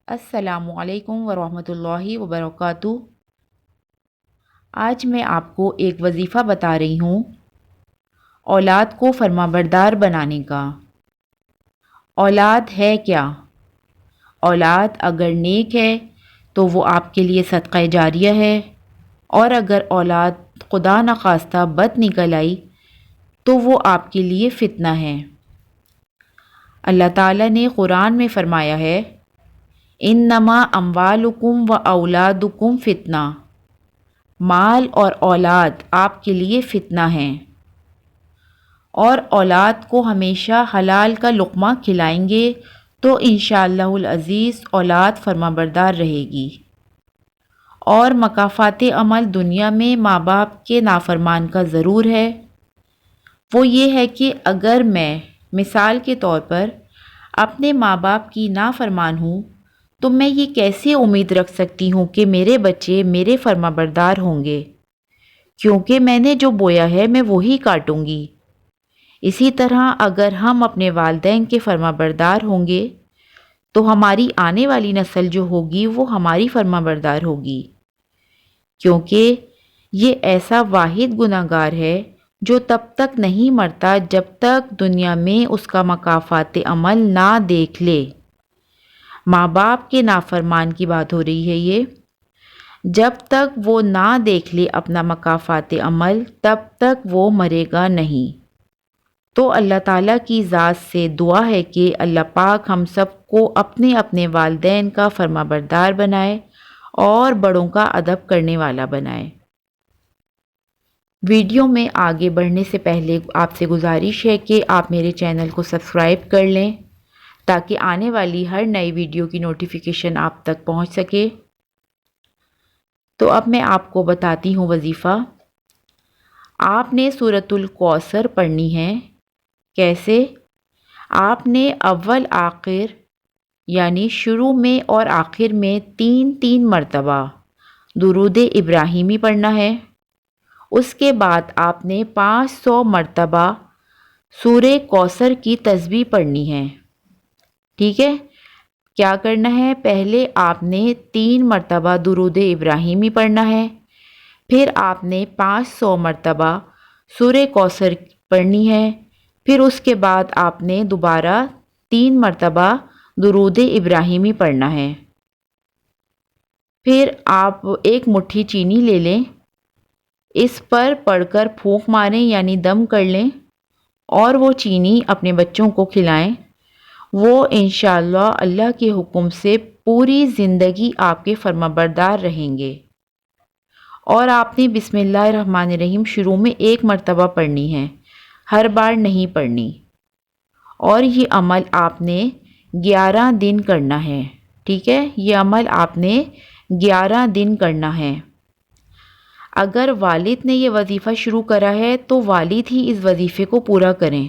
السلام علیکم ورحمۃ اللہ وبرکاتہ۔ آج میں آپ کو ایک وظیفہ بتا رہی ہوں اولاد کو فرمانبردار بنانے کا۔ اولاد ہے کیا؟ اولاد اگر نیک ہے تو وہ آپ کے لیے صدقہ جاریہ ہے، اور اگر اولاد خدا نخواستہ بد نکل آئی تو وہ آپ کے لیے فتنہ ہے۔ اللہ تعالیٰ نے قرآن میں فرمایا ہے، انما اموالکم و اولادکم فتنہ، مال اور اولاد آپ کے لیے فتنہ ہیں، اور اولاد کو ہمیشہ حلال کا لقمہ کھلائیں گے تو انشاءاللہ العزیز اولاد فرمانبردار رہے گی۔ اور مکافات عمل دنیا میں ماں باپ کے نافرمان کا ضرور ہے۔ وہ یہ ہے کہ اگر میں مثال کے طور پر اپنے ماں باپ کی نافرمان ہوں تو میں یہ کیسے امید رکھ سکتی ہوں کہ میرے بچے میرے فرمانبردار ہوں گے، کیونکہ میں نے جو بویا ہے میں وہی کاٹوں گی۔ اسی طرح اگر ہم اپنے والدین کے فرمانبردار ہوں گے تو ہماری آنے والی نسل جو ہوگی وہ ہماری فرمانبردار ہوگی، کیونکہ یہ ایسا واحد گناہ گار ہے جو تب تک نہیں مرتا جب تک دنیا میں اس کا مکافات عمل نہ دیکھ لے۔ ماں باپ کے نافرمان کی بات ہو رہی ہے یہ۔ جب تک وہ نہ دیکھ لے اپنا مکافات عمل تب تک وہ مرے گا نہیں۔ تو اللہ تعالیٰ کی ذات سے دعا ہے کہ اللہ پاک ہم سب کو اپنے اپنے والدین کا فرمانبردار بنائے اور بڑوں کا ادب کرنے والا بنائے۔ ویڈیو میں آگے بڑھنے سے پہلے آپ سے گزارش ہے کہ آپ میرے چینل کو سبسکرائب کر لیں تاکہ آنے والی ہر نئی ویڈیو کی نوٹیفیکیشن آپ تک پہنچ سکے۔ تو اب میں آپ کو بتاتی ہوں وظیفہ۔ آپ نے سورۃ الکوثر پڑھنی ہے۔ کیسے؟ آپ نے اول آخر یعنی شروع میں اور آخر میں 3 مرتبہ درود ابراہیمی پڑھنا ہے۔ اس کے بعد آپ نے 500 مرتبہ سورہ کوثر کی تسبیح پڑھنی ہے۔ ٹھیک ہے؟ کیا کرنا ہے؟ پہلے آپ نے 3 مرتبہ درود ابراہیمی پڑھنا ہے، پھر آپ نے 500 مرتبہ سورہ کوثر پڑھنی ہے، پھر اس کے بعد آپ نے دوبارہ 3 مرتبہ درود ابراہیمی پڑھنا ہے۔ پھر آپ ایک مٹھی چینی لے لیں، اس پر پڑھ کر پھونک ماریں یعنی دم کر لیں، اور وہ چینی اپنے بچوں کو کھلائیں۔ وہ انشاءاللہ اللہ کے حکم سے پوری زندگی آپ کے فرمانبردار رہیں گے۔ اور آپ نے بسم اللہ الرحمن الرحیم شروع میں 1 مرتبہ پڑھنی ہے، ہر بار نہیں پڑھنی۔ اور یہ عمل آپ نے 11 دن کرنا ہے۔ ٹھیک ہے؟ یہ عمل آپ نے 11 دن کرنا ہے۔ اگر والد نے یہ وظیفہ شروع کرا ہے تو والد ہی اس وظیفے کو پورا کریں،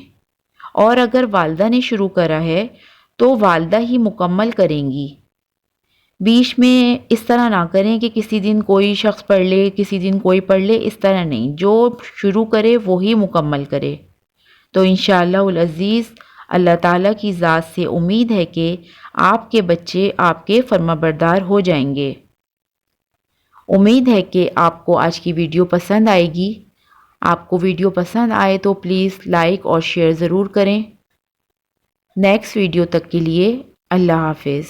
اور اگر والدہ نے شروع کرا ہے تو والدہ ہی مکمل کریں گی۔ بیچ میں اس طرح نہ کریں کہ کسی دن کوئی شخص پڑھ لے کسی دن کوئی پڑھ لے، اس طرح نہیں، جو شروع کرے وہی مکمل کرے۔ تو انشاءاللہ العزیز اللہ تعالیٰ کی ذات سے امید ہے کہ آپ کے بچے آپ کے فرمانبردار ہو جائیں گے۔ امید ہے کہ آپ کو آج کی ویڈیو پسند آئے گی۔ آپ کو ویڈیو پسند آئے تو پلیز لائک اور شیئر ضرور کریں۔ نیکسٹ ویڈیو تک کے لیے اللہ حافظ۔